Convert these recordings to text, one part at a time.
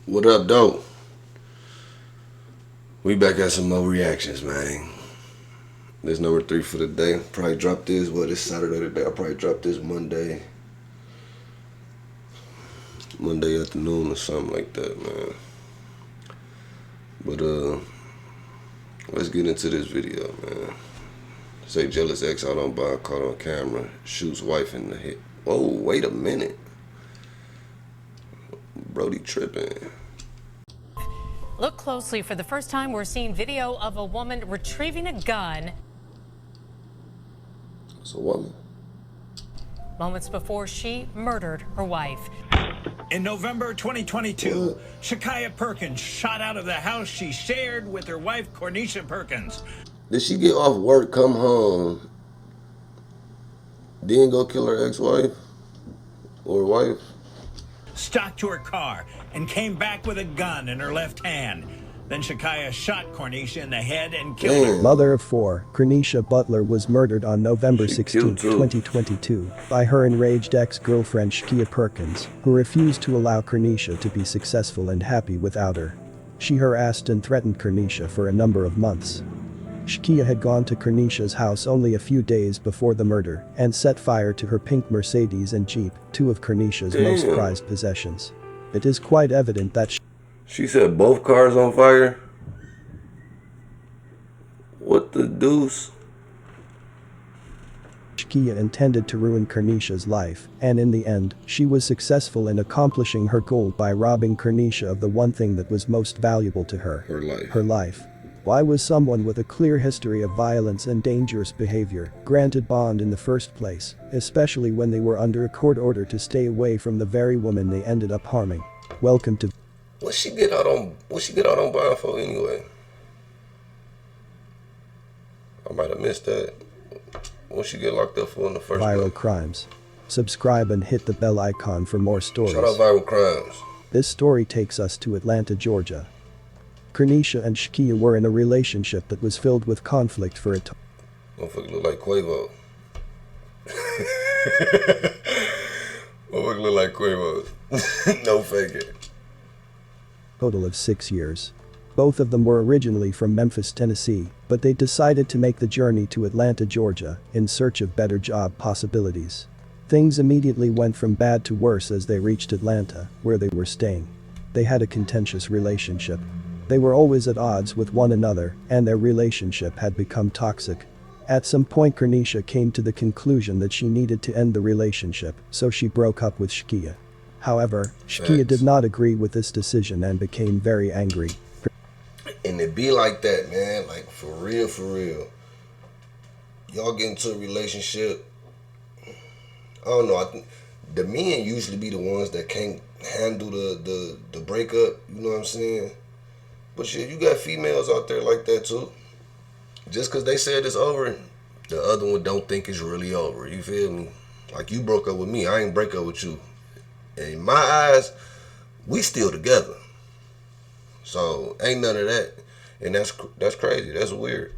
What up, though? We back at some more reactions, man. This number 3 for the day. Probably drop this, this Saturday today. I'll probably drop this Monday afternoon or something like that, man. But, let's get into this video, man. Say jealous ex out on bond, caught on camera, shoots wife in the head. Whoa, wait a minute. Brody tripping. Look closely. For the first time, we're seeing video of a woman retrieving a gun. It's a woman. Moments before she murdered her wife. In November 2022, Shakaya Perkins shot out of the house she shared with her wife, Cornisha Perkins. Did she get off work, come home, then go kill her ex-wife or wife? Stopped to her car and came back with a gun in her left hand. Then Shakaya shot Cornisha in the head and killed her. Mother of 4, Cornisha Butler was murdered on November 16, 2022, by her enraged ex-girlfriend Shakaya Perkins, who refused to allow Cornisha to be successful and happy without her. She harassed and threatened Cornisha for a number of months. Shakaya had gone to Cornisha's house only a few days before the murder and set fire to her pink Mercedes and Jeep, 2 of Cornisha's most prized possessions. It is quite evident that She set both cars on fire? What the deuce? Shakaya intended to ruin Cornisha's life, and in the end, she was successful in accomplishing her goal by robbing Cornisha of the one thing that was most valuable to her. Her life. Why was someone with a clear history of violence and dangerous behavior granted bond in the first place, especially when they were under a court order to stay away from the very woman they ended up harming? Welcome to What she get out on bond for anyway? I might have missed that. What she get locked up for in the first Viral place? Crimes. Subscribe and hit the bell icon for more stories. Shout out Viral Crimes. This story takes us to Atlanta, Georgia. Cornisha and Shakaya were in a relationship that was filled with conflict for a time. Motherfucker look like Quavo. Motherfucker look like Quavo. No faking. Total of 6 years. Both of them were originally from Memphis, Tennessee, but they decided to make the journey to Atlanta, Georgia, in search of better job possibilities. Things immediately went from bad to worse as they reached Atlanta, where they were staying. They had a contentious relationship. They were always at odds with one another, and their relationship had become toxic. At some point, Cornisha came to the conclusion that she needed to end the relationship, so she broke up with Shakaya. However, Shakaya did not agree with this decision and became very angry. And it be like that, man. Like, for real, for real. Y'all get into a relationship. I don't know. I think the men usually be the ones that can't handle the breakup. You know what I'm saying? But shit, you got females out there like that too. Just because they said it's over, the other one don't think it's really over. You feel me? Like, you broke up with me, I ain't break up with you. In my eyes, we still together. So ain't none of that, and that's crazy. That's weird.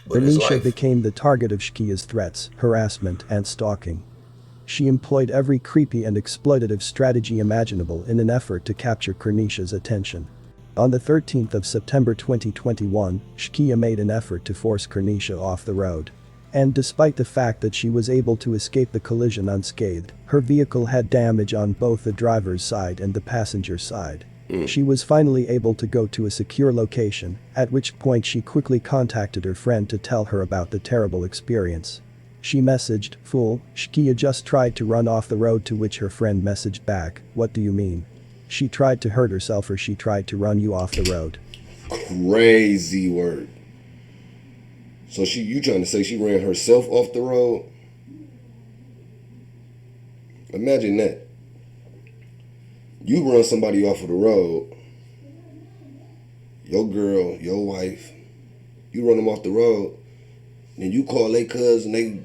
But Cornisha became the target of Shakaya's threats, harassment, and stalking. She employed every creepy and exploitative strategy imaginable in an effort to capture Cornisha's attention. On the 13th of September 2021, Shakaya made an effort to force Cornisha off the road. And despite the fact that she was able to escape the collision unscathed, her vehicle had damage on both the driver's side and the passenger's side. She was finally able to go to a secure location, at which point she quickly contacted her friend to tell her about the terrible experience. She messaged, "Fool, Shakaya just tried to run off the road," to which her friend messaged back, "What do you mean? She tried to hurt herself or she tried to run you off the road?" Crazy word. So you trying to say she ran herself off the road? Imagine that. You run somebody off of the road, your girl, your wife, you run them off the road, then you call their cousin, they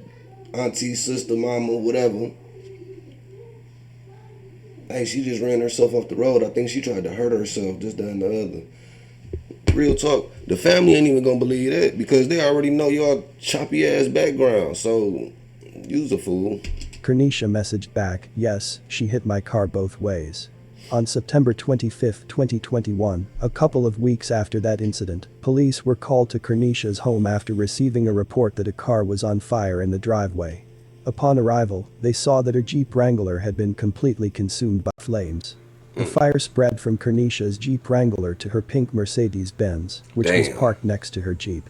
auntie, sister, mama, whatever. Hey, she just ran herself off the road. I think she tried to hurt herself, this, that, and the other. Real talk. The family ain't even gonna believe that because they already know y'all choppy ass background. So, you's a fool. Cornisha messaged back, "Yes, she hit my car both ways." On September 25, 2021, a couple of weeks after that incident, police were called to Kernisha's home after receiving a report that a car was on fire in the driveway. Upon arrival, they saw that her Jeep Wrangler had been completely consumed by flames. The fire spread from Kernisha's Jeep Wrangler to her pink Mercedes-Benz, which was parked next to her Jeep.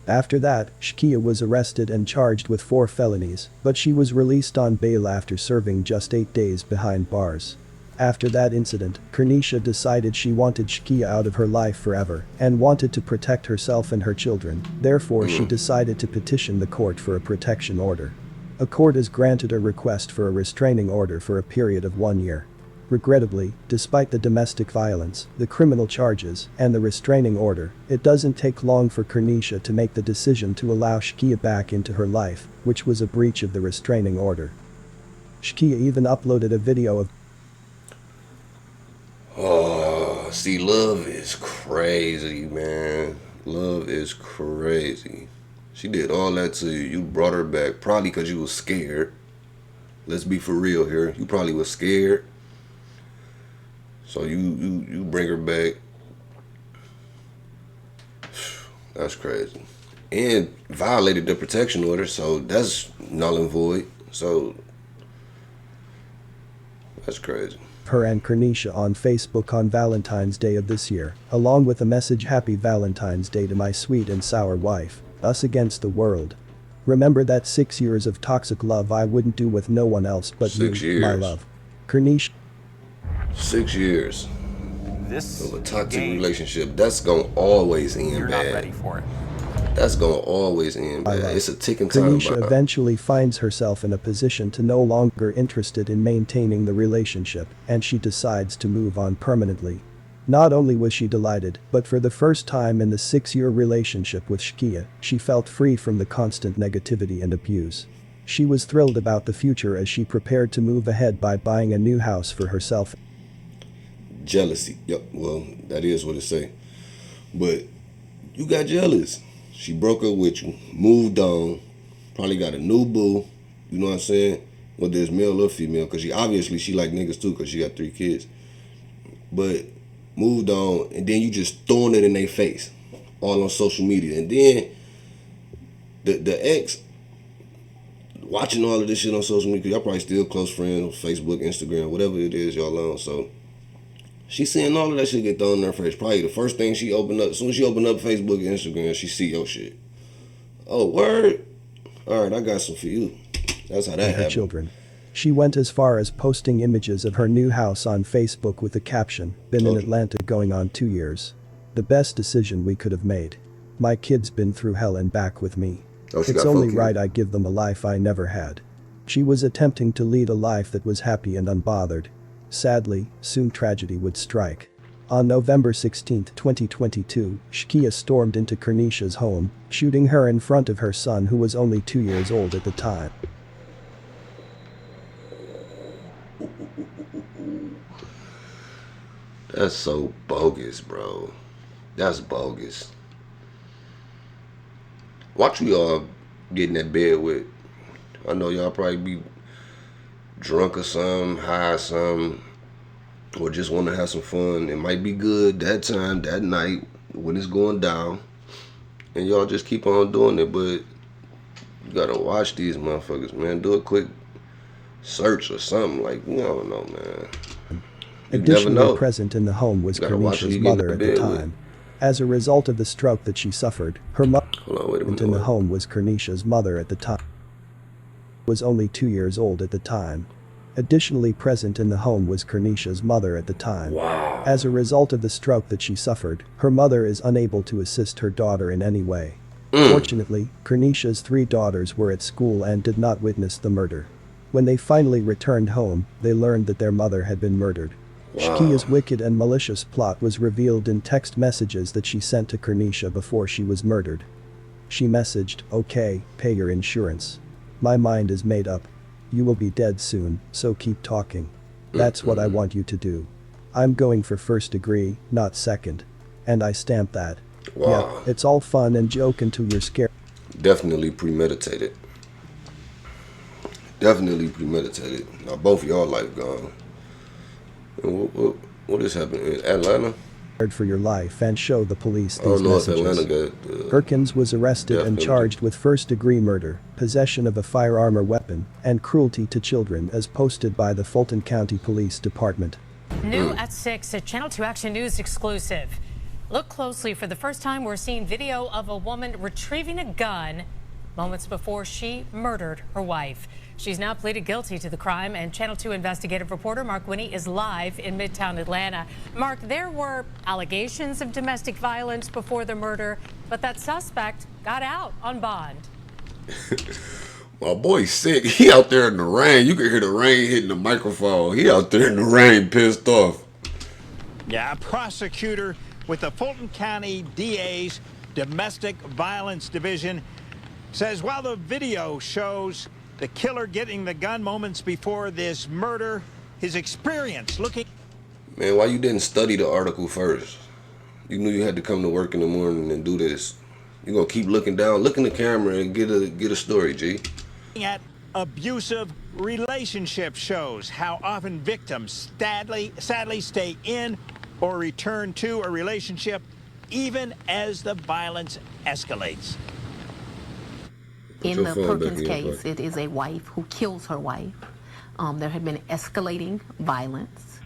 After that, Shakia was arrested and charged with 4 felonies, but she was released on bail after serving just 8 days behind bars. After that incident, Kernisha decided she wanted Shakia out of her life forever and wanted to protect herself and her children. Therefore, she decided to petition the court for a protection order. A court has granted a request for a restraining order for a period of 1 year. Regrettably, despite the domestic violence, the criminal charges, and the restraining order, it doesn't take long for Kernisha to make the decision to allow Shakia back into her life, which was a breach of the restraining order. Shakia even uploaded a video of See, love is crazy, man. Love is crazy. She did all that to you. You brought her back, probably because you was scared. Let's be for real here. You probably was scared. So you bring her back. That's crazy. And violated the protection order, so that's null and void. So that's crazy. Her and Kernisha on Facebook on Valentine's Day of this year, along with a message, "Happy Valentine's Day to my sweet and sour wife, us against the world. Remember that 6 years of toxic love I wouldn't do with no one else but 6 you, years. my love." Kernisha. 6 years This of a toxic game, relationship, that's gonna always end you're bad. not ready for it. That's gonna always end bad. It's a ticking time Kernisha bomb. eventually finds herself in a position to no longer interested in maintaining the relationship, and she decides to move on permanently. Not only was she delighted, but for the first time in the 6-year relationship with Shakia, she felt free from the constant negativity and abuse. She was thrilled about the future as she prepared to move ahead by buying a new house for herself. Jealousy. Yep, well, that is what it say. But you got jealous. She broke up with you, moved on, probably got a new boo, you know what I'm saying? Whether it's male or female, because she like niggas too, because she got 3 kids. But moved on, and then you just throwing it in their face, all on social media. And then the ex watching all of this shit on social media, 'cause y'all probably still close friends, Facebook, Instagram, whatever it is y'all on. So she's seeing all of that shit get thrown in her face. Probably the first thing she opened up, as soon as she opened up Facebook and Instagram, she see your shit. Oh, word? All right, I got some for you. That's how that Her happened. children. She went as far as posting images of her new house on Facebook with the caption, "Been in Atlanta going on 2 years. The best decision we could have made. My kids been through hell and back with me. Oh, she It's got only funky. right I give them a life I never had." She was attempting to lead a life that was happy and unbothered. Sadly, soon tragedy would strike. On November 16, 2022, Shakia stormed into Kernisha's home, shooting her in front of her son who was only 2 years old at the time. That's so bogus, bro. That's bogus. Watch we all get in that bed with. I know y'all probably be drunk or something, high or something, or just want to have some fun. It might be good that time, that night, when it's going down. And y'all just keep on doing it, but you gotta watch these motherfuckers, man. Do a quick search or something. Like, you don't know, man. You never Additionally know. present in the home was Gotta watch who Kernisha's you get in mother the at the bed time. with. As a result of the stroke that she suffered, her mother Hold on, wait a minute. in the home was Kernisha's mother at the time. Was only 2 years old at the time. Additionally present in the home was Kernisha's mother at the time. Wow. As a result of the stroke that she suffered, her mother is unable to assist her daughter in any way. Fortunately, Kernisha's 3 daughters were at school and did not witness the murder. When they finally returned home, they learned that their mother had been murdered. Shakia's wicked and malicious plot was revealed in text messages that she sent to Kernisha before she was murdered. She messaged, "Okay, pay your insurance. My mind is made up. You will be dead soon, so keep talking. That's what I want you to do. I'm going for first degree, not second." And I stamped that. Wow. Yeah, it's all fun and joke until you're scared. Definitely premeditated. Definitely premeditated. Now both of y'all life gone. And what is happening in Atlanta? For your life and show the police I don't these know if messages. Atlanta got. Perkins was arrested and charged with first-degree murder, possession of a firearm or weapon, and cruelty to children as posted by the Fulton County Police Department. New at 6, a Channel 2 Action News exclusive. Look closely. For the first time, we're seeing video of a woman retrieving a gun moments before she murdered her wife. She's now pleaded guilty to the crime, and Channel 2 investigative reporter Mark Winnie is live in Midtown Atlanta. Mark, there were allegations of domestic violence before the murder, but that suspect got out on bond. My boy's sick. He out there in the rain. You can hear the rain hitting the microphone. He out there in the rain, pissed off. Yeah, a prosecutor with the Fulton County DA's Domestic Violence Division says while the video shows the killer getting the gun moments before this murder, his experience looking... Man, why you didn't study the article first? You knew you had to come to work in the morning and do this. You gonna keep looking down, look in the camera and get a story, G. At abusive relationship shows how often victims sadly stay in or return to a relationship even as the violence escalates. In the Perkins case, it is a wife who kills her wife. There had been escalating violence.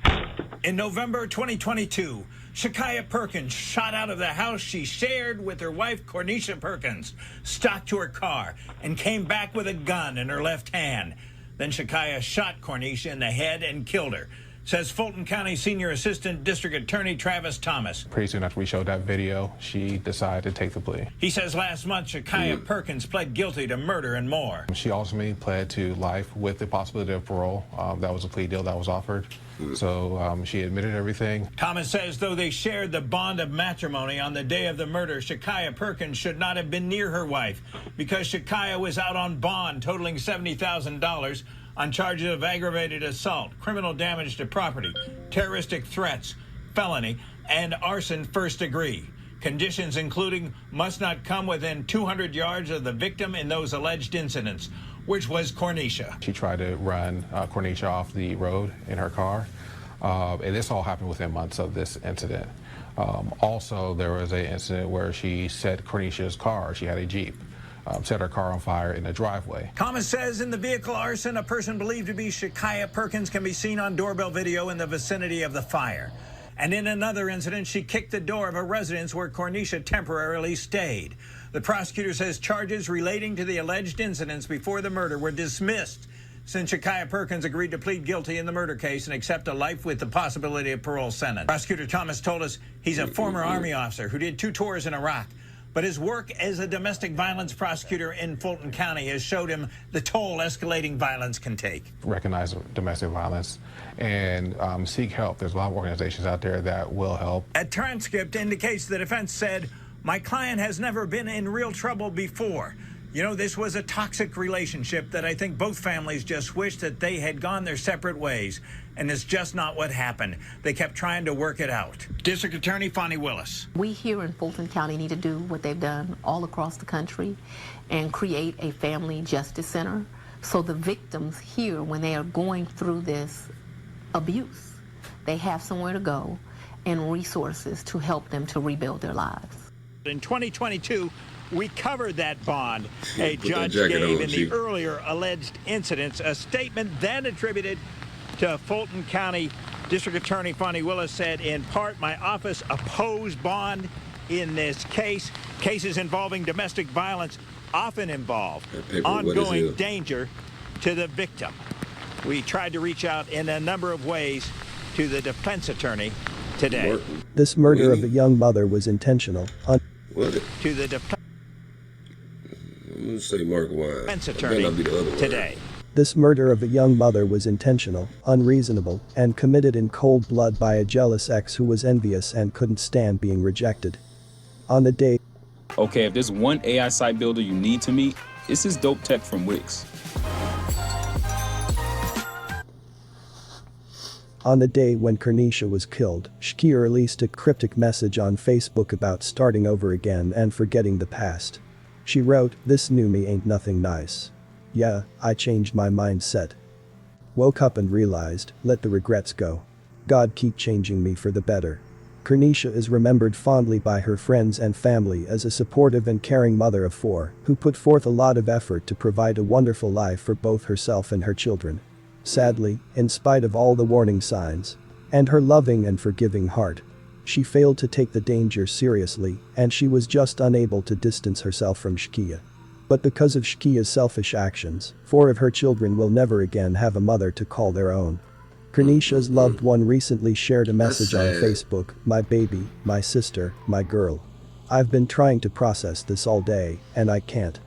In November 2022, Shakaya Perkins shot out of the house she shared with her wife, Cornisha Perkins, stalked to her car, and came back with a gun in her left hand. Then Shakaya shot Cornisha in the head and killed her, says Fulton County Senior Assistant District Attorney Travis Thomas. Pretty soon after we showed that video, she decided to take the plea. He says last month, Shakaya Perkins pled guilty to murder and more. She ultimately pled to life with the possibility of parole. That was a plea deal that was offered. So she admitted everything. Thomas says though they shared the bond of matrimony on the day of the murder, Shakaya Perkins should not have been near her wife because Shakaya was out on bond totaling $70,000 on charges of aggravated assault, criminal damage to property, terroristic threats, felony, and arson first degree. Conditions including must not come within 200 yards of the victim in those alleged incidents, which was Cornisha. She tried to run Cornisha off the road in her car, and this all happened within months of this incident. Also, there was an incident where she set Cornisha's car, she had a Jeep, set her car on fire in the driveway. Thomas says in the vehicle arson, a person believed to be Shakaya Perkins can be seen on doorbell video in the vicinity of the fire. And in another incident, she kicked the door of a residence where Cornisha temporarily stayed. The prosecutor says charges relating to the alleged incidents before the murder were dismissed since Shakaya Perkins agreed to plead guilty in the murder case and accept a life with the possibility of parole sentence. Prosecutor Thomas told us he's a former Army officer who did 2 tours in Iraq. But his work as a domestic violence prosecutor in Fulton County has showed him the toll escalating violence can take. Recognize domestic violence and seek help. There's a lot of organizations out there that will help. A transcript indicates the defense said, "My client has never been in real trouble before. You know, this was a toxic relationship that I think both families just wish that they had gone their separate ways. And it's just not what happened. They kept trying to work it out." District Attorney Fonnie Willis. We here in Fulton County need to do what they've done all across the country and create a family justice center so the victims here, when they are going through this abuse, they have somewhere to go and resources to help them to rebuild their lives. In 2022, we covered that bond a judge gave in the earlier alleged incidents. A statement then attributed to Fulton County District Attorney Fonnie Willis said, in part, my office opposed bond in this case. Cases involving domestic violence often involve ongoing danger to the victim. We tried to reach out in a number of ways to the defense attorney today. This murder of a young mother was intentional. To the defense attorney today. This murder of a young mother was intentional, unreasonable, and committed in cold blood by a jealous ex who was envious and couldn't stand being rejected. On the day, okay, if there's one AI site builder you need to meet, it's this dope tech from Wix. On the day when Cornisha was killed, Shakaya released a cryptic message on Facebook about starting over again and forgetting the past. She wrote, "This new me ain't nothing nice. Yeah, I changed my mindset. Woke up and realized, let the regrets go. God keep changing me for the better. Cornisha is remembered fondly by her friends and family as a supportive and caring mother of 4 who put forth a lot of effort to provide a wonderful life for both herself and her children. Sadly, in spite of all the warning signs and her loving and forgiving heart, she failed to take the danger seriously and she was just unable to distance herself from Shkia. But because of Shkia's selfish actions, 4 of her children will never again have a mother to call their own. Cornisha's loved one recently shared a message on Facebook, "My baby, my sister, my girl. I've been trying to process this all day, and I can't,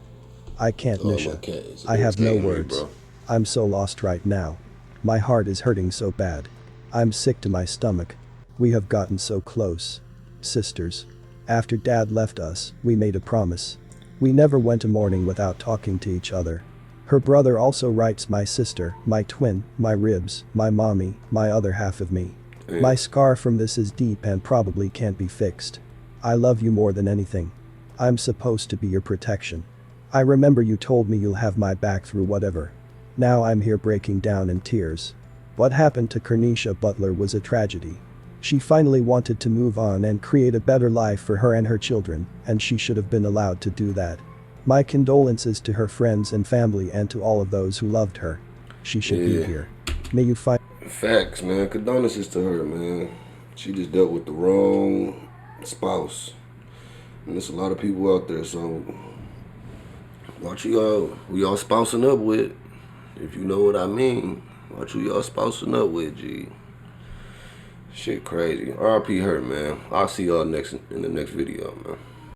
Nisha. I have no words. I'm so lost right now. My heart is hurting so bad. I'm sick to my stomach. We have gotten so close. Sisters. After Dad left us, we made a promise. We never went a morning without talking to each other." Her brother also writes, "My sister, my twin, my ribs, my mommy, my other half of me. My scar from this is deep and probably can't be fixed. I love you more than anything. I'm supposed to be your protection. I remember you told me you'll have my back through whatever. Now I'm here breaking down in tears. What happened to Cornisha Butler was a tragedy. She finally wanted to move on and create a better life for her and her children, and she should have been allowed to do that. My condolences to her friends and family and to all of those who loved her. She should be here. May you find..." Facts, man. Condolences to her, man. She just dealt with the wrong spouse. And there's a lot of people out there, so watch who y'all spousing up with. If you know what I mean. Watch who y'all spousing up with, G. Shit crazy. RIP her, man. I'll see y'all in the next video, man.